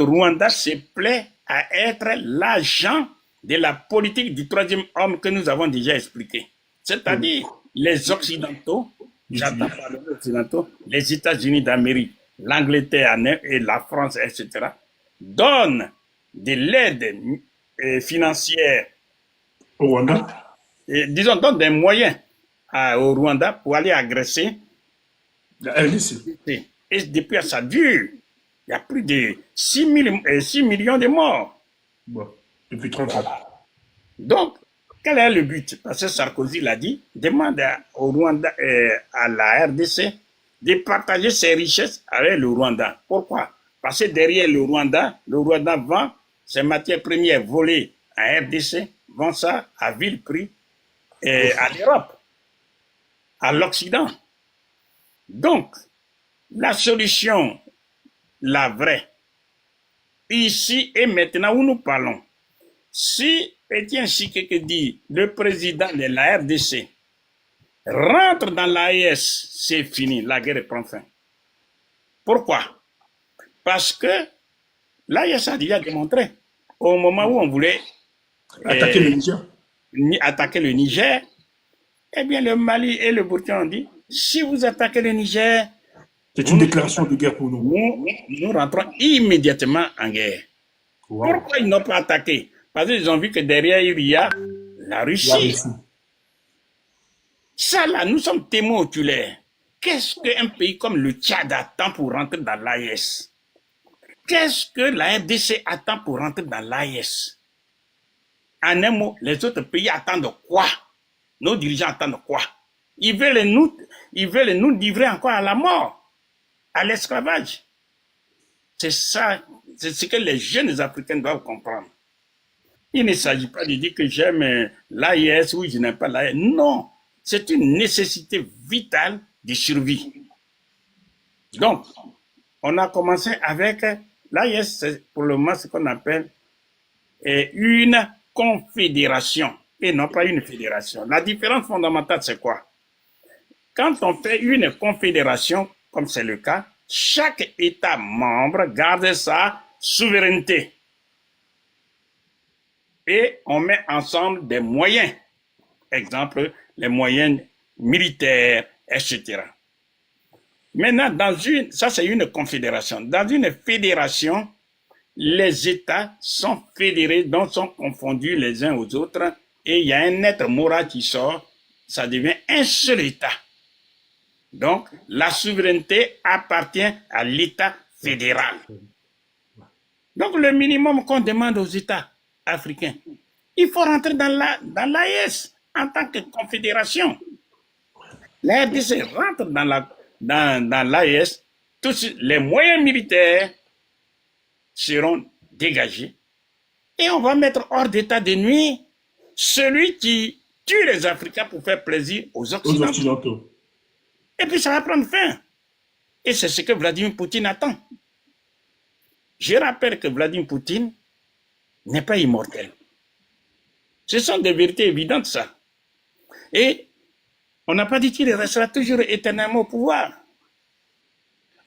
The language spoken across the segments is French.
Le Rwanda se plaît à être l'agent de la politique du troisième homme que nous avons déjà expliqué. C'est-à-dire les Occidentaux, j'entends par les Occidentaux, les États-Unis d'Amérique, l'Angleterre et la France, etc., donnent de l'aide financière, Au Rwanda? et, disons, donnent des moyens au Rwanda pour aller agresser. La RDC. Et depuis, ça dure. Il y a plus de 6 millions de morts. Bon, depuis 30 ans. Donc, quel est le but? Parce que Sarkozy l'a dit, demande au Rwanda, à la RDC de partager ses richesses avec le Rwanda. Pourquoi? Parce que derrière le Rwanda vend ses matières premières volées à RDC, vend ça à vil prix à l'Europe, à l'Occident. Donc, la solution, la vraie, ici et maintenant où nous parlons, si Étienne Tshisekedi, le président de la RDC, rentre dans l'AES, c'est fini, la guerre prend fin. Pourquoi? Parce que l'AES a déjà démontré, au moment où on voulait Attaquer le Niger. attaquer le Niger, eh bien le Mali et le Burkina ont dit, si vous attaquez le Niger, C'est une déclaration de guerre pour nous. nous rentrons immédiatement en guerre. Wow. Pourquoi ils n'ont pas attaqué? Parce qu'ils ont vu que derrière il y a la Russie. Ça là, nous sommes témoins oculaires. Qu'est-ce qu'un pays comme le Tchad attend pour rentrer dans l'AES? Qu'est-ce que la RDC attend pour rentrer dans l'AES? En un mot, les autres pays attendent quoi? Nos dirigeants attendent quoi? Ils veulent nous livrer encore à la mort, à l'esclavage. C'est ça, c'est ce que les jeunes Africains doivent comprendre. Il ne s'agit pas de dire que j'aime l'AES ou je n'aime pas l'AES. Non, c'est une nécessité vitale de survie. Donc, on a commencé avec l'AES, c'est pour le moment ce qu'on appelle une confédération et non pas une fédération. La différence fondamentale, c'est quoi? Quand on fait une confédération, comme c'est le cas, chaque État membre garde sa souveraineté. Et on met ensemble des moyens. Exemple, les moyens militaires, etc. Maintenant, ça c'est une confédération. Dans une fédération, les États sont fédérés, donc sont confondus les uns aux autres, et il y a un être moral qui sort, ça devient un seul État. Donc, la souveraineté appartient à l'État fédéral. Donc, le minimum qu'on demande aux États africains, il faut rentrer dans l'AES en tant que confédération. La RDC rentre dans l'AES, tous les moyens militaires seront dégagés et on va mettre hors d'état de nuit celui qui tue les Africains pour faire plaisir aux Occidentaux. Et puis ça va prendre fin. Et c'est ce que Vladimir Poutine attend. Je rappelle que Vladimir Poutine n'est pas immortel. Ce sont des vérités évidentes, ça. Et on n'a pas dit qu'il restera toujours éternellement au pouvoir.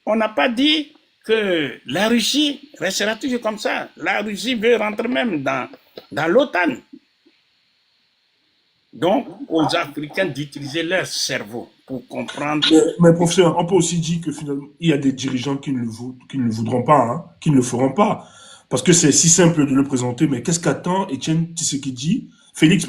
On n'a pas dit que la Russie restera toujours comme ça. La Russie veut rentrer même dans l'OTAN. Donc, aux Africains d'utiliser leur cerveau pour comprendre. Mais professeur, on peut aussi dire que finalement, il y a des dirigeants qui ne le voudront pas, hein, qui ne le feront pas. Parce que c'est si simple de le présenter, mais qu'est-ce qu'attend Félix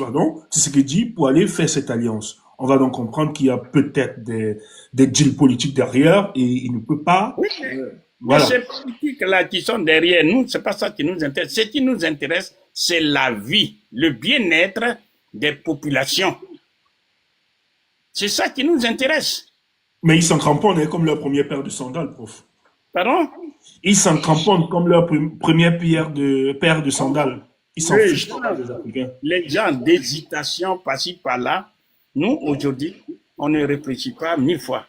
Tshisekedi pour aller faire cette alliance? On va donc comprendre qu'il y a peut-être des deals politiques derrière et il ne peut pas. Oui, mais ces politiques-là qui sont derrière nous, c'est pas ça qui nous intéresse. Ce qui nous intéresse, c'est la vie, le bien-être des populations. C'est ça qui nous intéresse. Mais ils s'en cramponnent comme leur premier paire de sandales, prof. Pardon? Ils s'en cramponnent comme leur première paire de sandales. Ils s'en fichent pas des Africains. Les gens d'hésitation par-ci, par-là, nous, aujourd'hui, on ne réfléchit pas 1000 fois.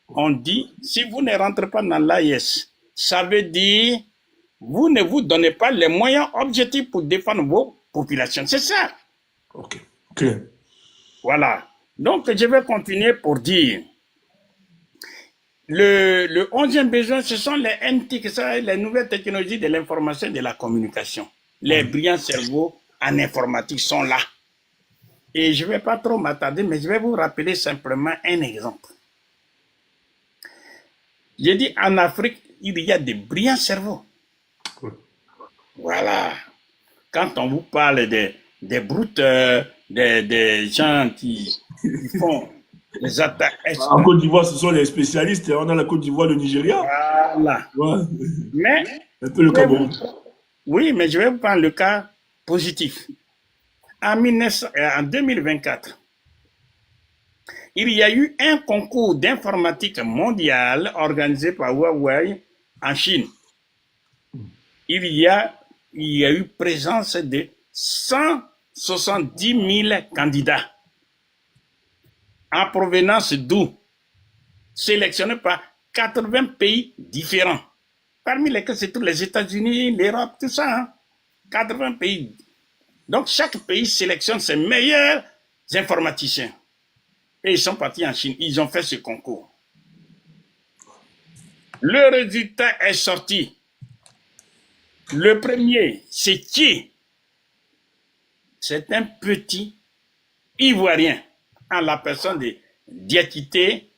On dit, si vous ne rentrez pas dans l'AES, ça veut dire, vous ne vous donnez pas les moyens objectifs pour défendre vos populations. C'est ça. Ok, clair. Voilà. Donc, je vais continuer pour dire, Le 11e besoin, ce sont les NTIC, les nouvelles technologies de l'information et de la communication. Les brillants cerveaux en informatique sont là. Et je ne vais pas trop m'attarder, mais je vais vous rappeler simplement un exemple. J'ai dit, en Afrique, il y a des brillants cerveaux. Voilà. Quand on vous parle des brouteurs, des gens qui font des attaques. En Côte d'Ivoire, ce sont les spécialistes. On a la Côte d'Ivoire, le Nigeria. Voilà. Ouais. Mais, Un peu le Cameroun. oui, mais je vais vous prendre le cas positif. En 2024, il y a eu un concours d'informatique mondial organisé par Huawei en Chine. Il y a eu présence de 170 000 candidats en provenance d'où? Sélectionnés par 80 pays différents, parmi lesquels c'est tous les États-Unis, l'Europe, tout ça. Hein? 80 pays. Donc chaque pays sélectionne ses meilleurs informaticiens. Et ils sont partis en Chine. Ils ont fait ce concours. Le résultat est sorti. Le premier, c'est qui? C'est un petit Ivoirien, en la personne de Diakité,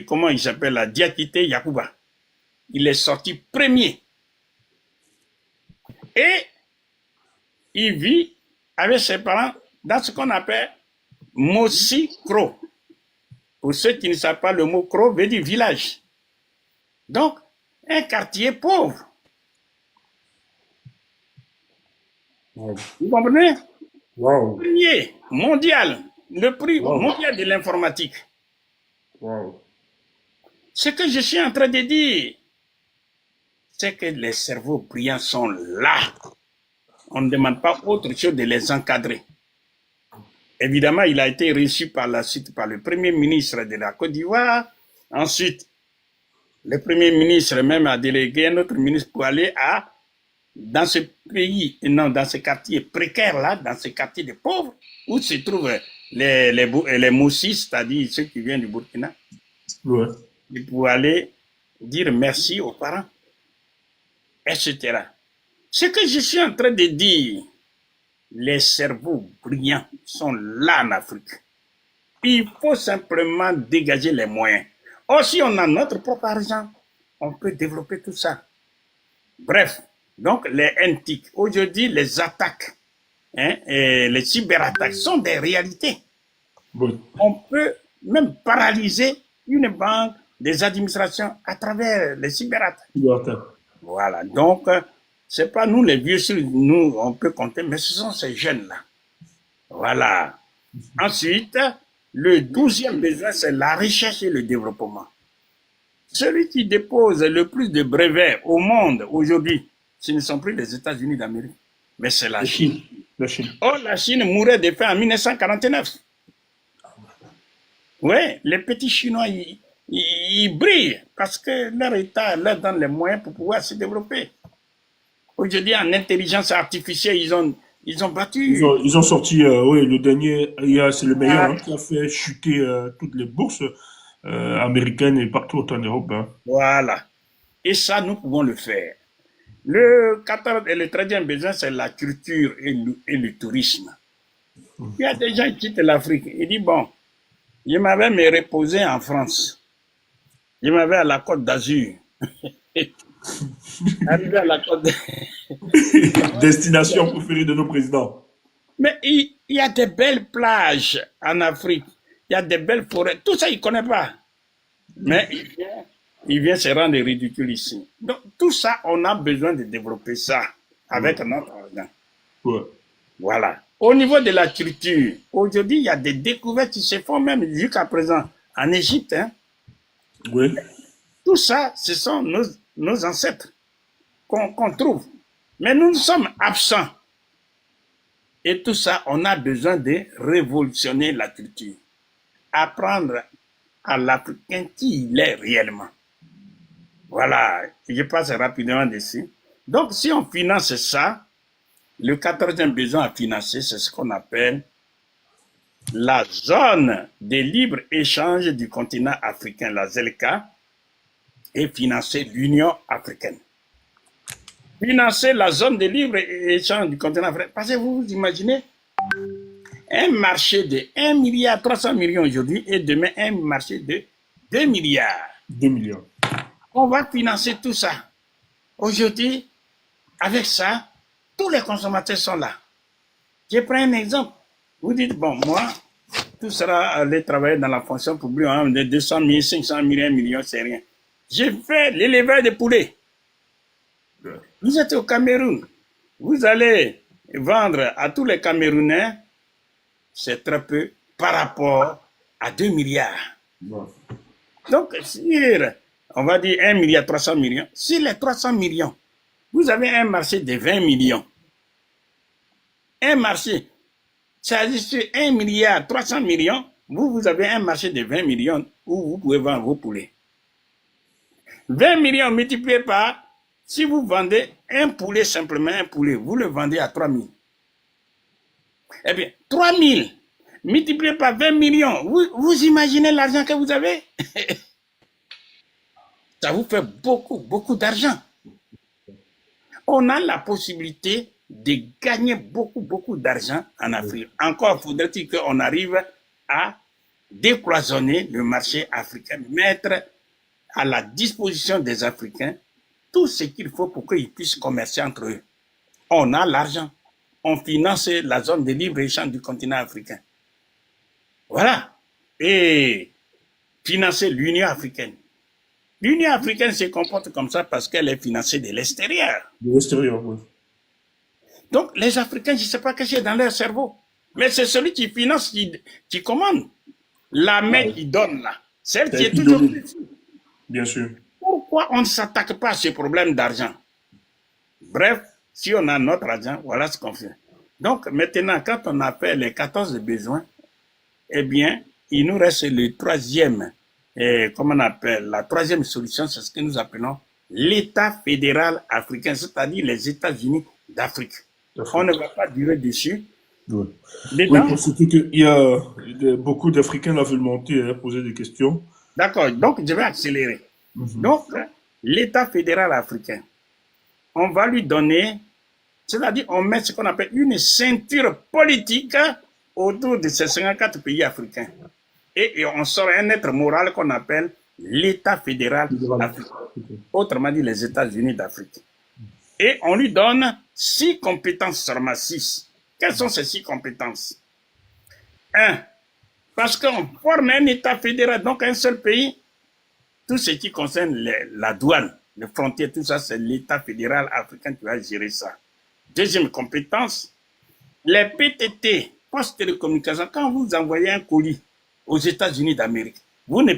comment il s'appelle là? Diakité Yakuba. Il est sorti premier. Et il vit avec ses parents dans ce qu'on appelle Mossi-Kro. Pour ceux qui ne savent pas, le mot Kro veut dire village. Donc, un quartier pauvre. Wow. Vous comprenez? Wow. Premier mondial, le prix Wow. mondial de l'informatique. Wow. Ce que je suis en train de dire, c'est que les cerveaux brillants sont là. On ne demande pas autre chose de les encadrer. Évidemment, il a été reçu par la suite par le Premier ministre de la Côte d'Ivoire. Ensuite, le Premier ministre même a délégué un autre ministre pour aller dans ce pays, non, dans ce quartier précaire là, dans ce quartier de pauvres, où se trouvent les moussis, c'est-à-dire ceux qui viennent du Burkina, Ouais. et pour aller dire merci aux parents, etc. Ce que je suis en train de dire, les cerveaux brillants sont là en Afrique. Il faut simplement dégager les moyens. Or, si on a notre propre argent, on peut développer tout ça. Bref, donc les NTIC, aujourd'hui, les attaques, et les cyberattaques sont des réalités. Oui. On peut même paralyser une banque, des administrations à travers les cyberattaques. Voilà, donc, c'est pas nous les vieux, nous, on peut compter, mais ce sont ces jeunes-là. Voilà. Ensuite, le 12e besoin, c'est la recherche et le développement. Celui qui dépose le plus de brevets au monde aujourd'hui, ce ne sont plus les États-Unis d'Amérique, mais c'est la Chine. La Chine. Oh, la Chine mourait de faim en 1949. Oui, les petits Chinois, ils brillent parce que leur État leur donne les moyens pour pouvoir se développer. Aujourd'hui, en intelligence artificielle, ils ont battu. Ils ont sorti, oui, le dernier, c'est le meilleur, hein, qui a fait chuter toutes les bourses américaines et partout en Europe. Hein. Voilà. Et ça, nous pouvons le faire. Le 14 et le 13e besoin, c'est la culture et le tourisme. Il y a des gens qui quittent l'Afrique. Ils disent, bon, je m'avais me reposer en France. Je m'avais à la Côte d'Azur. Arrivé à la Côte d'Azur. Destination préférée de nos présidents. Mais il y a des belles plages en Afrique. Il y a des belles forêts. Tout ça, il ne connaît pas. Mais il vient se rendre ridicule ici. Donc, tout ça, on a besoin de développer ça avec notre argent. Ouais. Voilà. Au niveau de la culture, aujourd'hui, il y a des découvertes qui se font même jusqu'à présent en Égypte. Hein. Oui. Tout ça, ce sont nos ancêtres qu'on trouve. Mais nous sommes absents. Et tout ça, on a besoin de révolutionner la culture. Apprendre à l'Africain qui il est réellement. Voilà, je passe rapidement dessus. Donc, si on finance ça, le 14e besoin à financer, c'est ce qu'on appelle la zone de libre-échange du continent africain, la ZELCA, et financer l'Union africaine. Financer la zone de libre-échange du continent africain. Parce que vous vous imaginez un marché de 1 milliard 300 millions aujourd'hui et demain un marché de 2 milliards. 2 milliards. On va financer tout ça. Aujourd'hui, avec ça, tous les consommateurs sont là. Je prends un exemple. Vous dites, bon, moi, tout sera aller travailler dans la fonction publique, hein, de 200 000, 500 000, 1 million, c'est rien. J'ai fait l'élevage de poulets. Vous êtes au Cameroun. Vous allez vendre à tous les Camerounais, c'est très peu par rapport à 2 milliards. Ouais. Donc, on va dire 1 milliard 300 millions. Sur les 300 millions, vous avez un marché de 20 millions. Un marché, ça dit sur 1 milliard 300 millions, vous avez un marché de 20 millions où vous pouvez vendre vos poulets. 20 millions multipliés par, si vous vendez un poulet, simplement un poulet, vous le vendez à 3 000. Eh bien, 3 000 multiplié par 20 millions, vous imaginez l'argent que vous avez? Ça vous fait beaucoup, beaucoup d'argent. On a la possibilité de gagner beaucoup, beaucoup d'argent en Afrique. Encore faudrait-il qu'on arrive à décloisonner le marché africain, mettre à la disposition des Africains tout ce qu'il faut pour qu'ils puissent commercer entre eux. On a l'argent. On finance la zone de libre-échange du continent africain. Voilà. Et financer l'Union africaine. L'Union africaine se comporte comme ça parce qu'elle est financée de l'extérieur. De l'extérieur, oui. Donc, les Africains, je ne sais pas ce qu'il y a dans leur cerveau. Mais c'est celui qui finance, qui commande. La main qui donne là. Celle qui est toujours ici. Bien sûr. Pourquoi on ne s'attaque pas à ce problème d'argent? Bref, si on a notre argent, voilà ce qu'on fait. Donc, maintenant, quand on a fait les 14 besoins, eh bien, il nous reste le troisième, comment on appelle, la troisième solution, c'est ce que nous appelons l'État fédéral africain, c'est-à-dire les États-Unis d'Afrique. On ne va pas durer dessus. Oui, Dedans, parce qu'il y a beaucoup d'Africains là veulent monter et poser des questions. d'accord, donc je vais accélérer. Donc, l'État fédéral africain, on va lui donner, c'est-à-dire on met ce qu'on appelle une ceinture politique autour de ces 54 pays africains. Et on sort un être moral qu'on appelle l'État fédéral africain. Autrement dit, les États-Unis d'Afrique. Et on lui donne 6 compétences, seulement 6. Quelles sont ces 6 compétences? 1. Parce qu'on forme un État fédéral, donc un seul pays, tout ce qui concerne la douane, les frontières, tout ça, c'est l'État fédéral africain qui va gérer ça. Deuxième compétence, les PTT, postes de télécommunication, quand vous envoyez un colis aux États-Unis d'Amérique, vous ne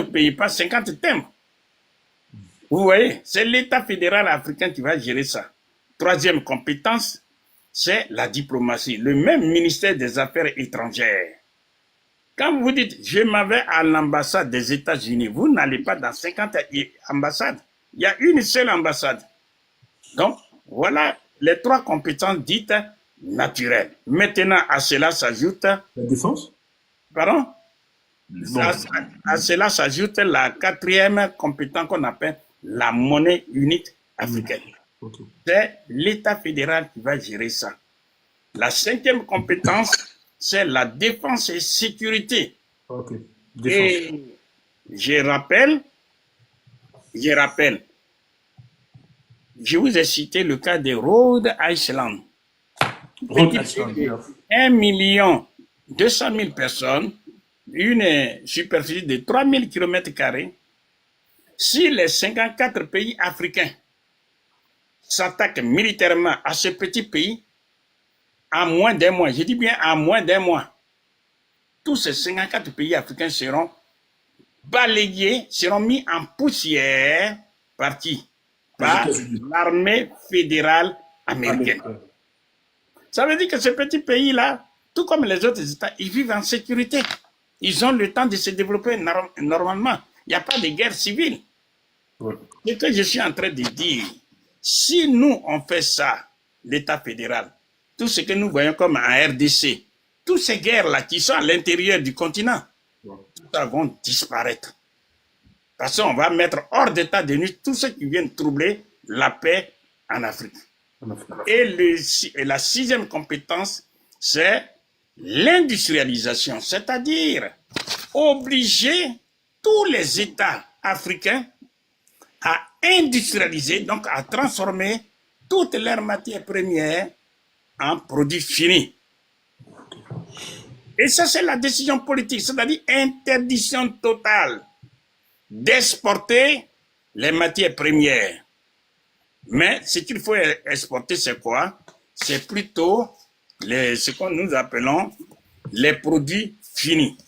payez pas 50 timbres. Vous voyez, c'est l'État fédéral africain qui va gérer ça. Troisième compétence, c'est la diplomatie, le même ministère des Affaires étrangères. Quand vous dites, je m'en vais à l'ambassade des États-Unis, vous n'allez pas dans 50 ambassades. Il y a une seule ambassade. Donc, voilà les 3 compétences dites naturelles. Maintenant, à cela s'ajoute... La défense? Pardon? Non. À cela s'ajoute la 4e compétence qu'on appelle la monnaie unique africaine. Okay. C'est l'État fédéral qui va gérer ça. La 5e compétence, c'est la défense et sécurité. Okay. Et je rappelle, je vous ai cité le cas de Rhode Island. Rhode Island. 1 200 000 personnes, une superficie de 3000 km². Si les 54 pays africains s'attaquent militairement à ce petit pays, en moins d'un mois, je dis bien en moins d'un mois, tous ces 54 pays africains seront balayés, seront mis en poussière par qui? Par l'armée fédérale américaine. Ça veut dire que ce petit pays-là, tout comme les autres États, ils vivent en sécurité. Ils ont le temps de se développer normalement. Il n'y a pas de guerre civile. Ouais. Ce que je suis en train de dire, si nous, on fait ça, l'État fédéral, tout ce que nous voyons comme en RDC, toutes ces guerres-là qui sont à l'intérieur du continent, tout ça vont disparaître. Parce qu'on va mettre hors d'état de nuit tous ceux qui viennent troubler la paix en Afrique. Et la sixième compétence, c'est l'industrialisation, c'est-à-dire obliger tous les États africains à industrialiser, donc à transformer toutes leurs matières premières en produits finis. Et ça, c'est la décision politique, c'est-à-dire interdiction totale d'exporter les matières premières. Mais ce qu'il faut exporter, c'est quoi? C'est plutôt ce que nous appelons les produits finis.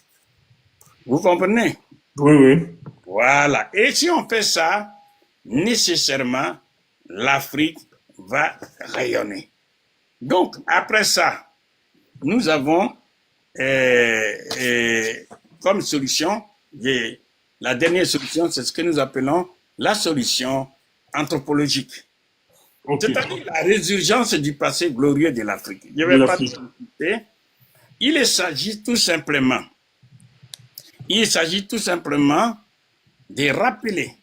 Vous comprenez? Oui, oui. Voilà. Et si on fait ça, nécessairement, l'Afrique va rayonner. Donc, après ça, nous avons comme solution, la dernière solution, c'est ce que nous appelons la solution anthropologique. Okay. C'est-à-dire la résurgence du passé glorieux de l'Afrique. Je ne vais pas discuter. Il s'agit tout simplement de rappeler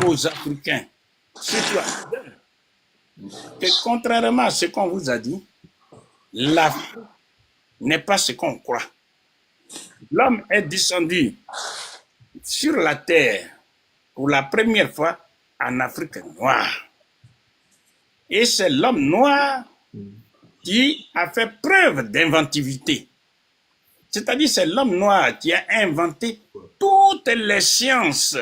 aux Africains, surtout que contrairement à ce qu'on vous a dit, l'Afrique n'est pas ce qu'on croit. L'homme est descendu sur la terre pour la première fois en Afrique noire. Et c'est l'homme noir qui a fait preuve d'inventivité. C'est-à-dire c'est l'homme noir qui a inventé toutes les sciences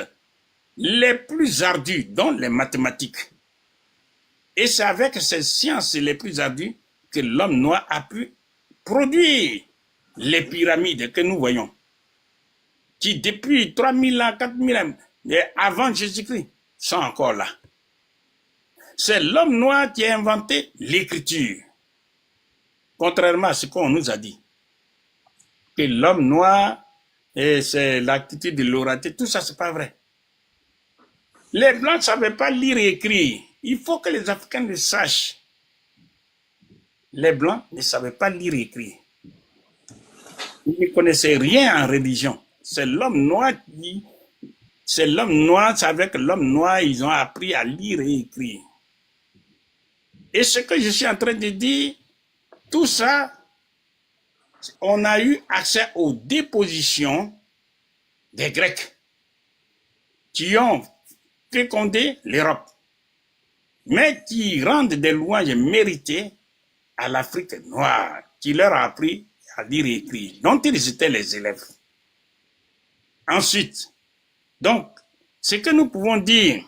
les plus ardues, dont les mathématiques. Et c'est avec ces sciences les plus ardues que l'homme noir a pu produire les pyramides que nous voyons, qui depuis 3000 ans, 4000 ans, avant Jésus-Christ, sont encore là. C'est l'homme noir qui a inventé l'écriture, contrairement à ce qu'on nous a dit. Que l'homme noir, c'est l'activité de l'oralité, tout ça, c'est pas vrai. Les Blancs ne savaient pas lire et écrire. Il faut que les Africains le sachent. Les Blancs ne savaient pas lire et écrire. Ils ne connaissaient rien en religion. C'est l'homme noir qui... C'est l'homme noir, c'est avec l'homme noir, ils ont appris à lire et écrire. Et ce que je suis en train de dire, tout ça, on a eu accès aux dépositions des Grecs qui ont fécondé l'Europe, mais qui rendent des louanges méritées à l'Afrique noire, qui leur a appris à lire et écrire, dont ils étaient les élèves. Ensuite, donc, ce que nous pouvons dire,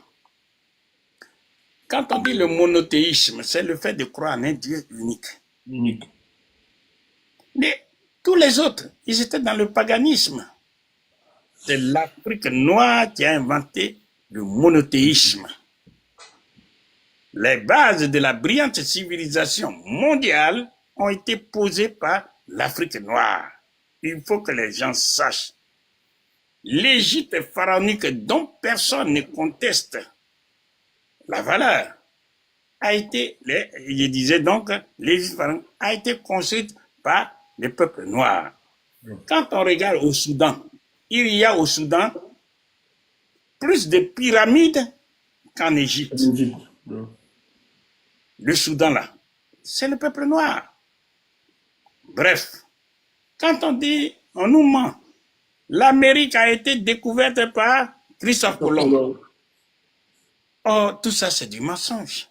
quand on dit le monothéisme, c'est le fait de croire en un Dieu unique. Unique. Mais tous les autres, ils étaient dans le paganisme. C'est l'Afrique noire qui a inventé le monothéisme. Les bases de la brillante civilisation mondiale ont été posées par l'Afrique noire. Il faut que les gens sachent. L'Égypte pharaonique dont personne ne conteste la valeur a été, je disais donc, l'Égypte pharaonique a été construite par le peuple noir. Quand on regarde au Soudan, il y a au Soudan plus de pyramides qu'en Égypte. Le Soudan là, c'est le peuple noir. Bref, quand on dit, on nous ment, l'Amérique a été découverte par Christophe Colomb. Oh, tout ça c'est du mensonge.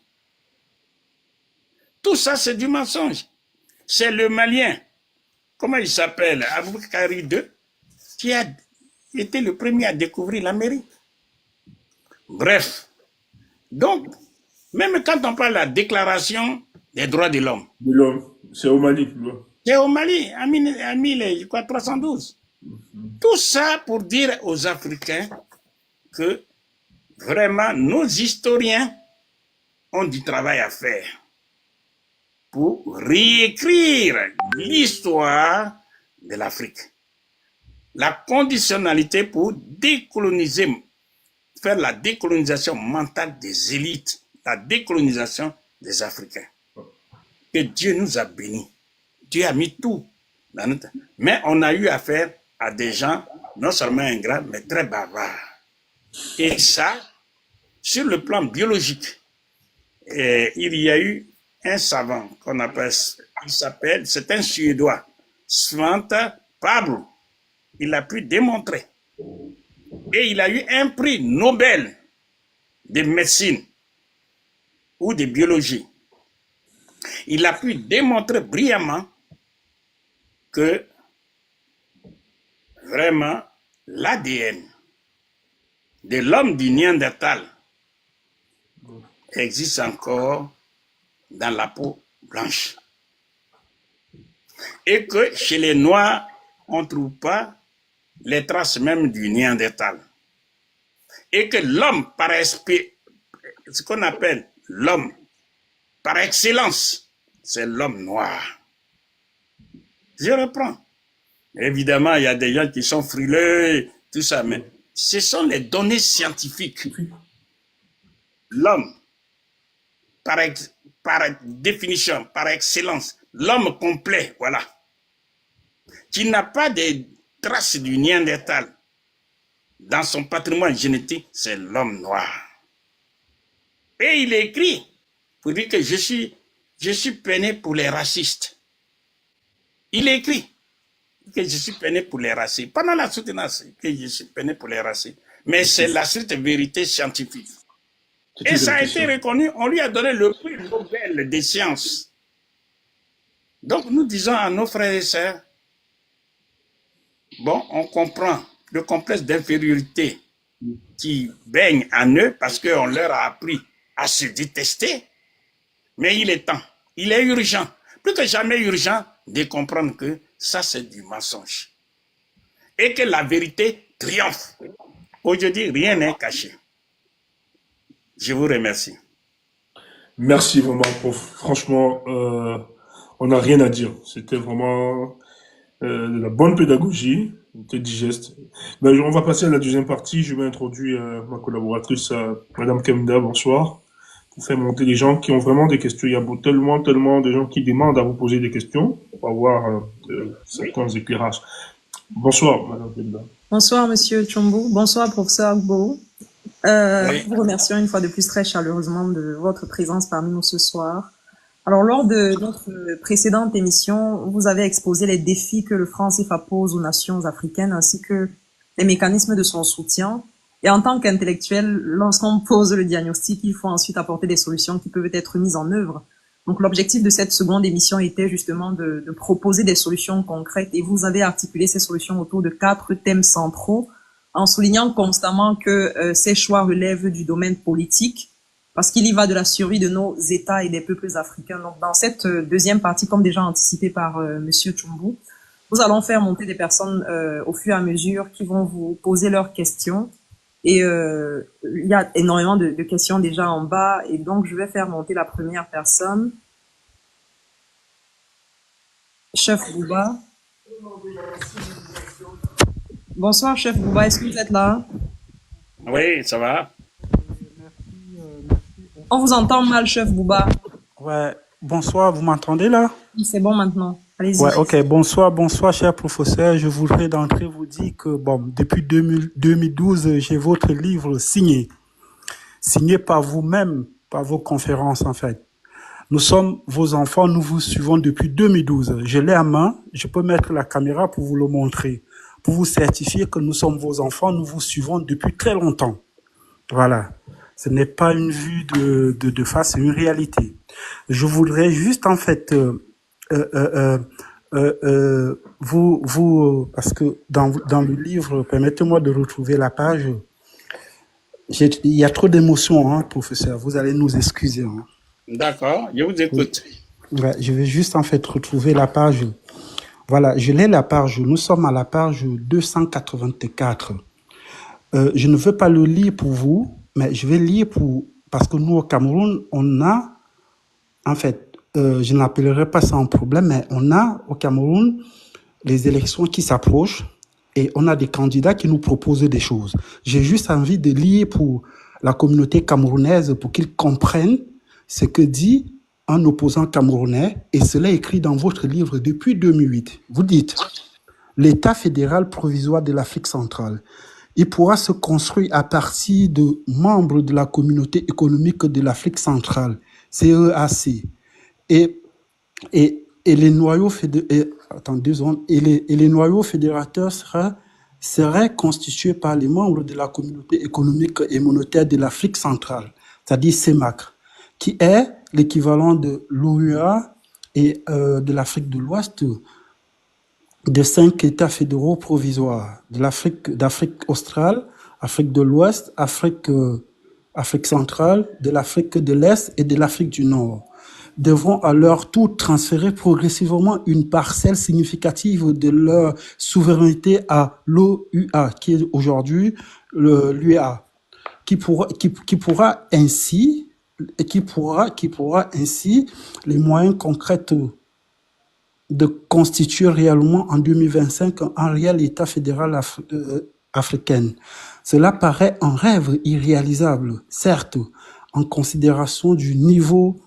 Tout ça c'est du mensonge. C'est le Malien, comment il s'appelle, Aboubakari II, qui a été le premier à découvrir l'Amérique. Bref, donc, même quand on parle de la déclaration des droits de l'homme, c'est au Mali. C'est au Mali, en 1312. Tout ça pour dire aux Africains que vraiment nos historiens ont du travail à faire pour réécrire l'histoire de l'Afrique. La conditionnalité pour décoloniser, faire la décolonisation mentale des élites, la décolonisation des Africains. Que Dieu nous a bénis. Dieu a mis tout dans notre... Mais on a eu affaire à des gens non seulement ingrats, mais très bavards. Et ça, sur le plan biologique, il y a eu un savant qu'on appelle, c'est un Suédois, Svante Pablo. Il a pu démontrer. Et il a eu un prix Nobel de médecine ou de biologie. Il a pu démontrer brillamment que vraiment l'ADN de l'homme du Néandertal existe encore dans la peau blanche. Et que chez les Noirs, on ne trouve pas les traces même du Néandertal. Et que l'homme par esprit, ce qu'on appelle l'homme par excellence, c'est l'homme noir. Je reprends. Évidemment, il y a des gens qui sont frileux, tout ça, mais ce sont les données scientifiques. L'homme, par définition, par excellence, l'homme complet, voilà, qui n'a pas de traces du Néandertal dans son patrimoine génétique, c'est l'homme noir. Et il écrit pour dire que je suis peiné pour les racistes. Il écrit que je suis peiné pour les racistes. Pendant la soutenance, que je suis peiné pour les racistes. Mais c'est la stricte vérité scientifique. Et ça a été reconnu, on lui a donné le prix Nobel des sciences. Donc nous disons à nos frères et sœurs, bon, on comprend le complexe d'infériorité qui baigne en eux parce qu'on leur a appris à se détester, mais il est temps, il est urgent, plus que jamais urgent de comprendre que ça c'est du mensonge et que la vérité triomphe. Aujourd'hui, rien n'est caché. Je vous remercie. Merci vraiment, prof. Franchement, on n'a rien à dire. C'était vraiment de la bonne pédagogie, c'était digeste. Ben, on va passer à la deuxième partie. Je vais introduire ma collaboratrice, Madame Kemda. Bonsoir. Pour faire monter les gens qui ont vraiment des questions. Il y a tellement de gens qui demandent à vous poser des questions pour avoir certains éclairages. Bonsoir, Madame Kemda. Bonsoir, Monsieur Tchombo. Bonsoir, Professeur Agbo. Oui. Nous vous remercions une fois de plus très chaleureusement de votre présence parmi nous ce soir. Alors, lors de notre précédente émission, vous avez exposé les défis que le franc CFA pose aux nations africaines ainsi que les mécanismes de son soutien. Et en tant qu'intellectuel, lorsqu'on pose le diagnostic, il faut ensuite apporter des solutions qui peuvent être mises en œuvre. Donc, l'objectif de cette seconde émission était justement de proposer des solutions concrètes et vous avez articulé ces solutions autour de 4 thèmes centraux en soulignant constamment que ces choix relèvent du domaine politique parce qu'il y va de la survie de nos États et des peuples africains. Donc, dans cette deuxième partie, comme déjà anticipé par Monsieur Tchombo, nous allons faire monter des personnes au fur et à mesure qui vont vous poser leurs questions. Et il y a énormément de questions déjà en bas. Et donc, je vais faire monter la première personne. Chef Bouba. Bonsoir, Chef Bouba. Est-ce que vous êtes là? Oui, ça va. On vous entend mal, Chef Bouba. Ouais, bonsoir, vous m'entendez là? C'est bon maintenant. Allez-y. Ouais, ok, bonsoir, cher professeur. Je voudrais d'entrée vous dire que, bon, depuis 2012, j'ai votre livre signé par vous-même, par vos conférences en fait. Nous sommes vos enfants, nous vous suivons depuis 2012. Je l'ai à main, je peux mettre la caméra pour vous le montrer, pour vous certifier que nous sommes vos enfants, nous vous suivons depuis très longtemps. Voilà. Ce n'est pas une vue de face, c'est une réalité. Je voudrais juste en fait vous parce que dans le livre, permettez-moi de retrouver la page. Il y a trop d'émotions, hein, professeur. Vous allez nous excuser. Hein. D'accord, je vous écoute. Ouais, je vais juste en fait retrouver la page. Voilà, je l'ai la page. Nous sommes à la page 284. Je ne veux pas le lire pour vous, mais je vais lire parce que nous au Cameroun, on a, en fait, je n'appellerai pas ça un problème, mais on a au Cameroun les élections qui s'approchent et on a des candidats qui nous proposent des choses. J'ai juste envie de lire pour la communauté camerounaise pour qu'ils comprennent ce que dit un opposant camerounais et cela est écrit dans votre livre depuis 2008. Vous dites « L'État fédéral provisoire de l'Afrique centrale il pourra se construire à partir de membres de la communauté économique de l'Afrique centrale, CEAC. Et, et les noyaux et les noyaux fédérateurs seraient constitués par les membres de la communauté économique et monétaire de l'Afrique centrale, c'est-à-dire CEMAC, qui est l'équivalent de l'OUA et de l'Afrique de l'Ouest, de 5 États fédéraux provisoires, d'Afrique australe, Afrique de l'Ouest, Afrique centrale, de l'Afrique de l'Est et de l'Afrique du Nord, devront à leur tour transférer progressivement une parcelle significative de leur souveraineté à l'OUA, qui est aujourd'hui l'UA, qui pourra ainsi les moyens concrets de constituer réellement en 2025 un réel État fédéral africain. Cela paraît un rêve irréalisable, certes, en considération du niveau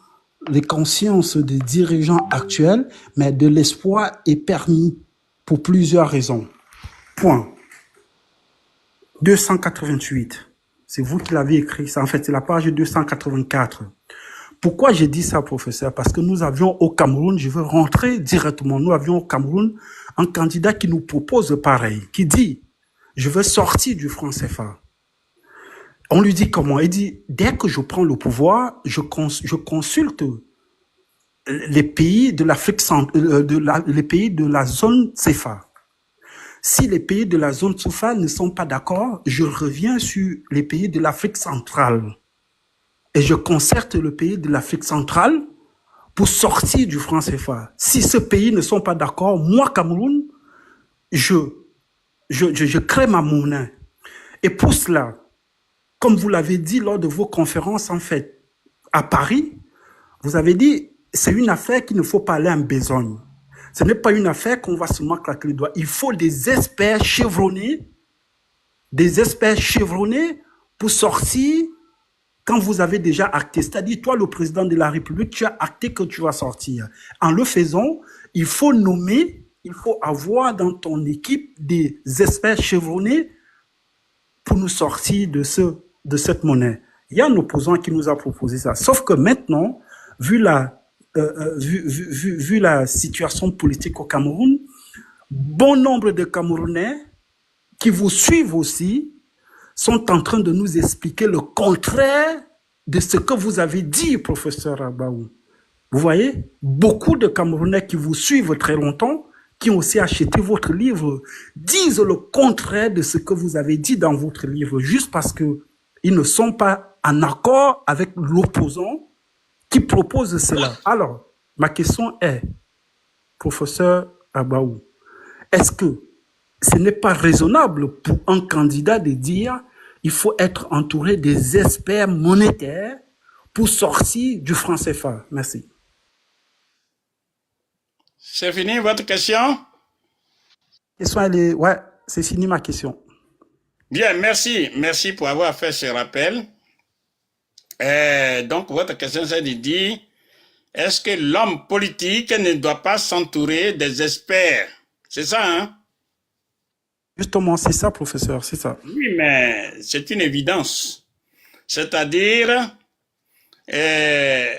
de conscience des dirigeants actuels, mais de l'espoir est permis pour plusieurs raisons. Point. 288. C'est vous qui l'avez écrit. En fait, c'est la page 284. Pourquoi j'ai dit ça, professeur? Parce que nous avions au Cameroun, je veux rentrer directement, nous avions au Cameroun un candidat qui nous propose pareil, qui dit, je veux sortir du franc CFA. On lui dit comment? Il dit, dès que je prends le pouvoir, je consulte les pays de l'Afrique les pays de la zone CFA. Si les pays de la zone CFA ne sont pas d'accord, je reviens sur les pays de l'Afrique centrale. Et je concerte le pays de l'Afrique centrale pour sortir du franc CFA. Si ces pays ne sont pas d'accord, moi, Cameroun, je crée ma monnaie. Et pour cela, comme vous l'avez dit lors de vos conférences, en fait, à Paris, vous avez dit, c'est une affaire qu'il ne faut pas aller en besogne. Ce n'est pas une affaire qu'on va seulement claquer les doigts. Il faut des experts chevronnés pour sortir quand vous avez déjà acté. C'est-à-dire, toi, le président de la République, tu as acté que tu vas sortir. En le faisant, il faut avoir dans ton équipe des experts chevronnés pour nous sortir de cette monnaie. Il y a un opposant qui nous a proposé ça. Sauf que maintenant, vu la situation politique au Cameroun, bon nombre de Camerounais qui vous suivent aussi sont en train de nous expliquer le contraire de ce que vous avez dit, professeur Abaou. Vous voyez, beaucoup de Camerounais qui vous suivent très longtemps, qui ont aussi acheté votre livre, disent le contraire de ce que vous avez dit dans votre livre, juste parce que ils ne sont pas en accord avec l'opposant qui propose cela. Alors, ma question est, professeur Abaou, est-ce que ce n'est pas raisonnable pour un candidat de dire il faut être entouré des experts monétaires pour sortir du franc CFA? Merci. C'est fini votre question? Ouais, c'est fini ma question. Bien, merci. Merci pour avoir fait ce rappel. Donc, votre question, c'est de dire, est-ce que l'homme politique ne doit pas s'entourer des experts? C'est ça, hein? Justement, c'est ça, professeur, c'est ça. Oui, mais c'est une évidence. C'est-à-dire,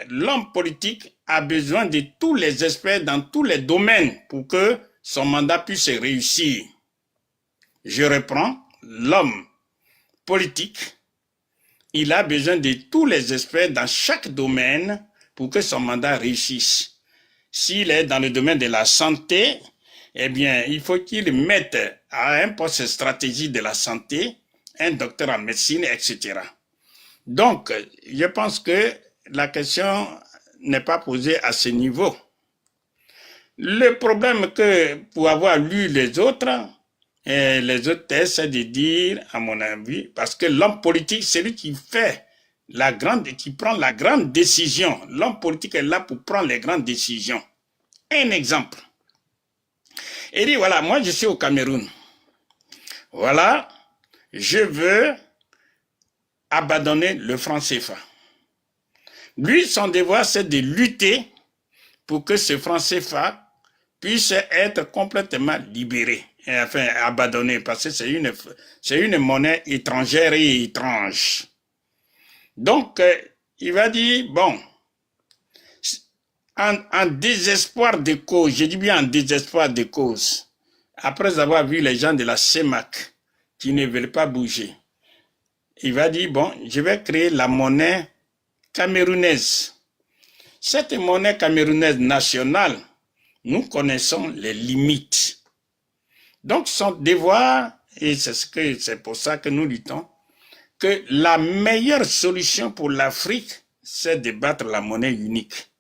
l'homme politique a besoin de tous les experts dans tous les domaines pour que son mandat puisse réussir. Je reprends, l'homme politique, il a besoin de tous les experts dans chaque domaine pour que son mandat réussisse. S'il est dans le domaine de la santé, eh bien, il faut qu'il mette à un poste stratégie de la santé un docteur en médecine, etc. Donc, je pense que la question n'est pas posée à ce niveau. Le problème que, pour avoir lu les autres tests, c'est de dire, à mon avis, parce que l'homme politique, c'est lui qui prend la grande décision. L'homme politique est là pour prendre les grandes décisions. Un exemple. Il dit, voilà, moi je suis au Cameroun. Voilà, je veux abandonner le franc CFA. Lui, son devoir, c'est de lutter pour que ce franc CFA puisse être complètement libéré, et enfin abandonné, parce que c'est une monnaie étrangère et étrange. Donc, il va dire, bon, en désespoir de cause, je dis bien en désespoir de cause, après avoir vu les gens de la CEMAC qui ne veulent pas bouger, il va dire, bon, je vais créer la monnaie camerounaise. Cette monnaie camerounaise nationale, nous connaissons les limites. Donc, son devoir, et c'est pour ça que nous luttons, que la meilleure solution pour l'Afrique, c'est de battre la monnaie unique.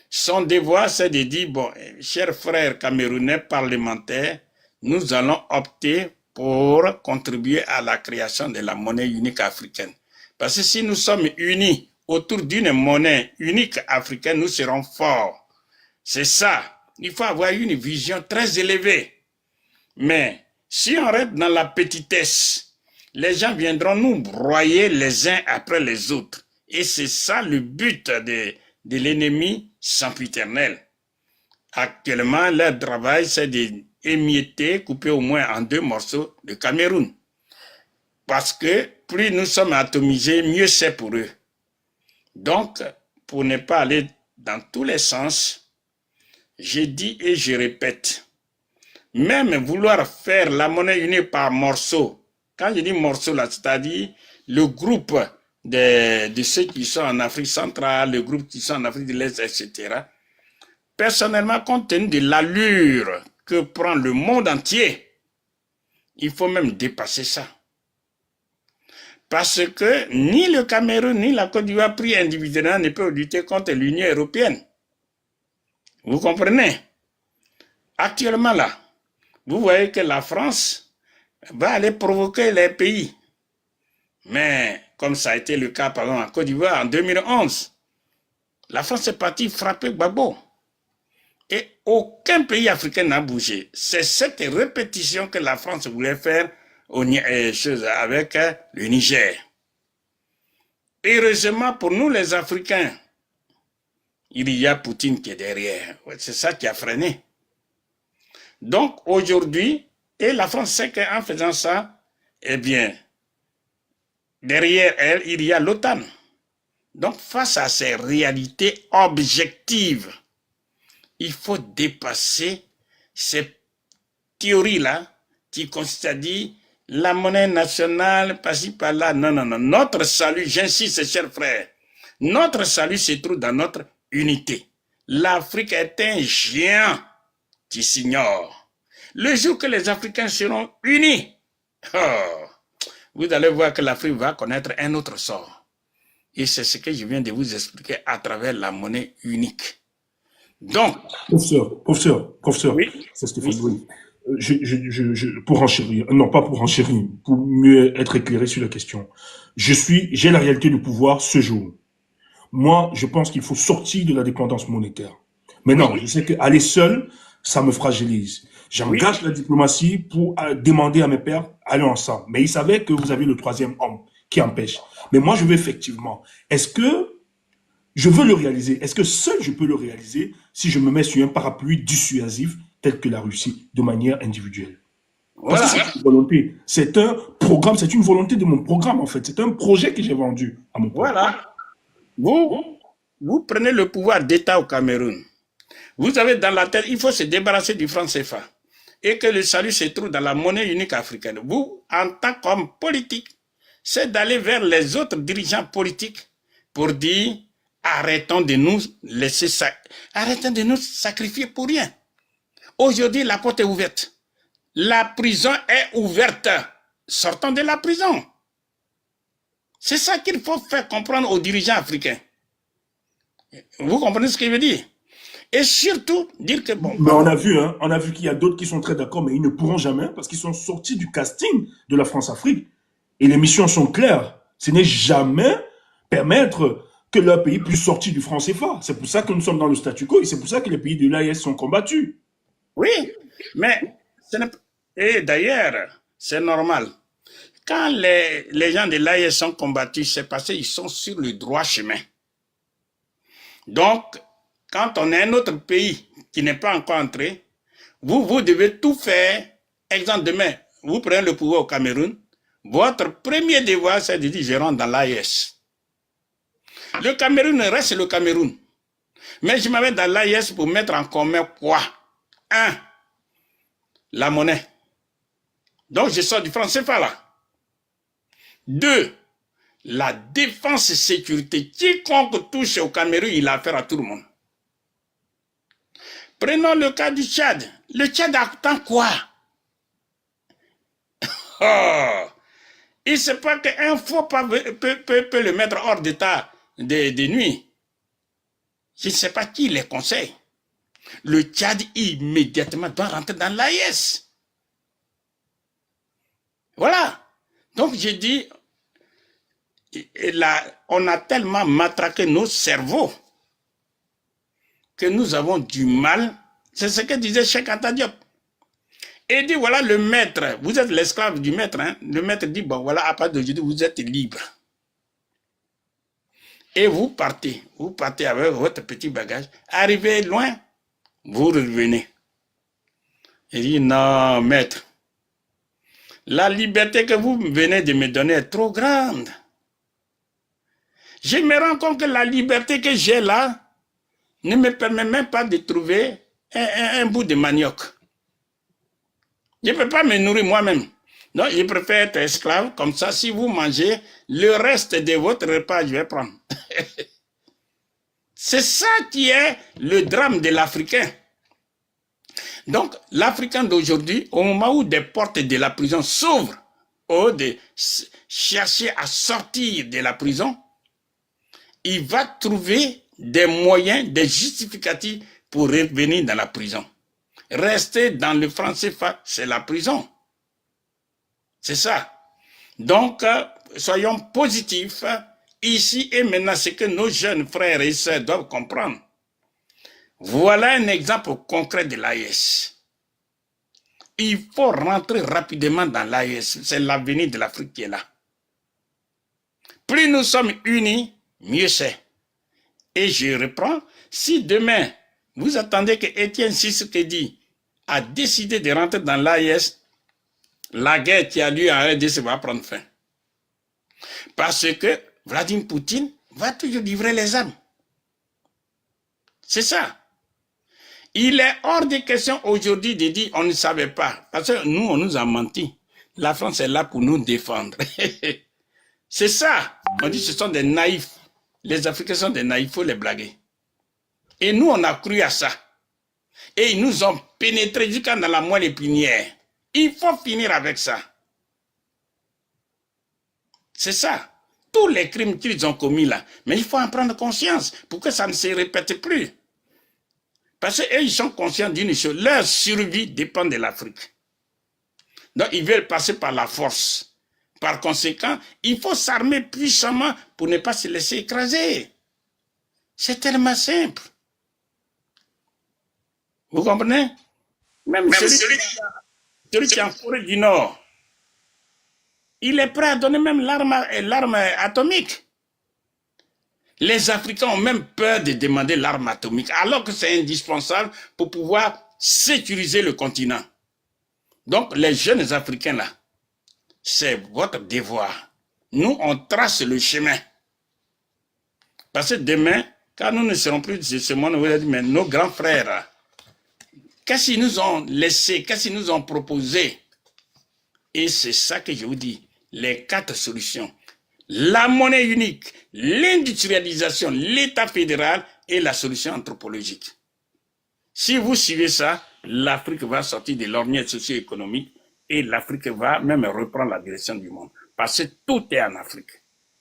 Son devoir, c'est de dire, bon, chers frères camerounais parlementaires, nous allons opter pour contribuer à la création de la monnaie unique africaine. Parce que si nous sommes unis autour d'une monnaie unique africaine, nous serons forts. C'est ça. Il faut avoir une vision très élevée. Mais si on reste dans la petitesse, les gens viendront nous broyer les uns après les autres. Et c'est ça le but de l'ennemi sempiternel. Actuellement, leur travail, c'est d'émietter, couper au moins en 2 morceaux le Cameroun. Parce que plus nous sommes atomisés, mieux c'est pour eux. Donc, pour ne pas aller dans tous les sens, je dis et je répète, même vouloir faire la monnaie unie par morceaux, quand je dis morceaux là, c'est-à-dire le groupe de ceux qui sont en Afrique centrale, le groupe qui sont en Afrique de l'Est, etc. Personnellement, compte tenu de l'allure que prend le monde entier, il faut même dépasser ça. Parce que ni le Cameroun, ni la Côte d'Ivoire pris individuellement ne peuvent lutter contre l'Union européenne. Vous comprenez? Actuellement là, vous voyez que la France va aller provoquer les pays. Mais comme ça a été le cas par exemple en Côte d'Ivoire en 2011, la France est partie frapper Gbagbo. Et aucun pays africain n'a bougé. C'est cette répétition que la France voulait faire avec le Niger. Heureusement pour nous les Africains, il y a Poutine qui est derrière. C'est ça qui a freiné. Donc aujourd'hui, et la France sait qu'en faisant ça, eh bien, derrière elle, il y a l'OTAN. Donc face à ces réalités objectives, il faut dépasser ces théories-là qui consistent à dire la monnaie nationale, par-ci, par-là. Non, non, non. Notre salut, j'insiste, chers frères, notre salut se trouve dans notre unité. L'Afrique est un géant qui s'ignore. Le jour que les Africains seront unis, vous allez voir que l'Afrique va connaître un autre sort. Et c'est ce que je viens de vous expliquer à travers la monnaie unique. Donc, professeur, oui, c'est Stéphane, oui. Pour enchérir, non pas pour enchérir, pour mieux être éclairé sur la question. J'ai la réalité du pouvoir ce jour. Moi, je pense qu'il faut sortir de la dépendance monétaire. Mais non, je sais qu'aller seul, ça me fragilise. J'engage la diplomatie pour demander à mes pairs, allez ensemble. Mais ils savaient que vous avez le 3e homme qui empêche. Mais moi, je veux effectivement, est-ce que je veux le réaliser? Est-ce que seul je peux le réaliser si je me mets sur un parapluie dissuasif tel que la Russie, de manière individuelle? voilà. Parce que c'est une volonté. C'est un programme, c'est une volonté de mon programme, en fait. C'est un projet que j'ai vendu à mon programme. Voilà. Vous prenez le pouvoir d'État au Cameroun. Vous avez dans la tête, il faut se débarrasser du franc CFA. Et que le salut se trouve dans la monnaie unique africaine. Vous, en tant qu'homme politique, c'est d'aller vers les autres dirigeants politiques pour dire arrêtons de nous arrêtons de nous sacrifier pour rien. Aujourd'hui, la porte est ouverte. La prison est ouverte. Sortons de la prison. C'est ça qu'il faut faire comprendre aux dirigeants africains. Vous comprenez ce que je veux dire? Et surtout, dire que bon... Mais on a vu qu'il y a d'autres qui sont très d'accord, mais ils ne pourront jamais parce qu'ils sont sortis du casting de la France-Afrique. Et les missions sont claires. Ce n'est jamais permettre que leur pays puisse sortir du franc CFA. C'est pour ça que nous sommes dans le statu quo et c'est pour ça que les pays de l'AES sont combattus. Oui, mais et d'ailleurs, c'est normal. Quand les gens de l'AES sont combattus, c'est parce qu'ils sont sur le droit chemin. Donc, quand on est un autre pays qui n'est pas encore entré, vous devez tout faire. Exemple, demain, vous prenez le pouvoir au Cameroun. Votre premier devoir, c'est de dire, je rentre dans l'AES. Le Cameroun reste le Cameroun. Mais je m'avais dans l'AES pour mettre en commun quoi? Un, la monnaie. Donc, je sors du franc CFA là. Deux, la défense et sécurité. Quiconque touche au Cameroun, il a affaire à tout le monde. Prenons le cas du Tchad. Le Tchad attend quoi? Oh, il ne sait pas qu'un faux pas peut le mettre hors d'état de nuit. Je ne sais pas qui les conseille. Le Tchad immédiatement doit rentrer dans l'AES. Voilà. Donc j'ai dit, on a tellement matraqué nos cerveaux que nous avons du mal. C'est ce que disait Cheikh Anta Diop. Et il dit, voilà le maître, vous êtes l'esclave du maître. Hein? Le maître dit, bon voilà, à partir d'aujourd'hui, vous êtes libre. Et vous partez avec votre petit bagage. Arrivez loin, vous revenez. Il dit, non, maître, la liberté que vous venez de me donner est trop grande. Je me rends compte que la liberté que j'ai là ne me permet même pas de trouver un bout de manioc. Je ne peux pas me nourrir moi-même. Donc, je préfère être esclave. Comme ça, si vous mangez, le reste de votre repas, je vais prendre. C'est ça qui est le drame de l'Africain. Donc, l'Africain d'aujourd'hui, au moment où des portes de la prison s'ouvrent, au lieu de chercher à sortir de la prison, il va trouver des moyens, des justificatifs pour revenir dans la prison. Rester dans le franc CFA, c'est la prison. C'est ça. Donc, soyons positifs. Ici et maintenant, c'est que nos jeunes frères et sœurs doivent comprendre. Voilà un exemple concret de l'AES. Il faut rentrer rapidement dans l'AES. C'est l'avenir de l'Afrique qui est là. Plus nous sommes unis, mieux c'est. Et je reprends, si demain, vous attendez que Étienne Tshisekedi a décidé de rentrer dans l'AES, la guerre qui a lieu en RDC va prendre fin. Parce que Vladimir Poutine va toujours livrer les armes. C'est ça. Il est hors de question aujourd'hui de dire on ne savait pas. Parce que nous, on nous a menti. La France est là pour nous défendre. C'est ça. On dit que ce sont des naïfs. Les Africains sont des naïfs, il faut les blaguer. Et nous, on a cru à ça. Et ils nous ont pénétré jusqu'à dans la moelle épinière. Il faut finir avec ça. C'est ça. Tous les crimes qu'ils ont commis là. Mais il faut en prendre conscience pour que ça ne se répète plus. Parce qu'eux, ils sont conscients d'une chose. Leur survie dépend de l'Afrique. Donc, ils veulent passer par la force. Par conséquent, il faut s'armer puissamment pour ne pas se laisser écraser. C'est tellement simple. Vous comprenez? Même celui qui est en Corée du Nord, il est prêt à donner même l'arme atomique. Les Africains ont même peur de demander l'arme atomique, alors que c'est indispensable pour pouvoir sécuriser le continent. Donc, les jeunes Africains là, c'est votre devoir. Nous, on trace le chemin. Parce que demain, quand nous ne serons plus de ce monde, vous allez dire, mais nos grands frères, qu'est-ce qu'ils nous ont laissé, qu'est-ce qu'ils nous ont proposé? Et c'est ça que je vous dis, les 4 solutions. La monnaie unique, l'industrialisation, l'État fédéral et la solution anthropologique. Si vous suivez ça, l'Afrique va sortir de l'ornière socio-économique et l'Afrique va même reprendre la direction du monde. Parce que tout est en Afrique.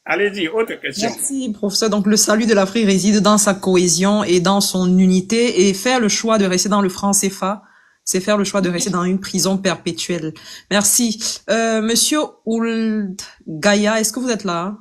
Allez-y, autre question. Merci, professeur. Donc, le salut de l'Afrique réside dans sa cohésion et dans son unité, et faire le choix de rester dans le franc CFA, c'est faire le choix de rester dans une prison perpétuelle. Merci. Monsieur Ould Gaïa, est-ce que vous êtes là?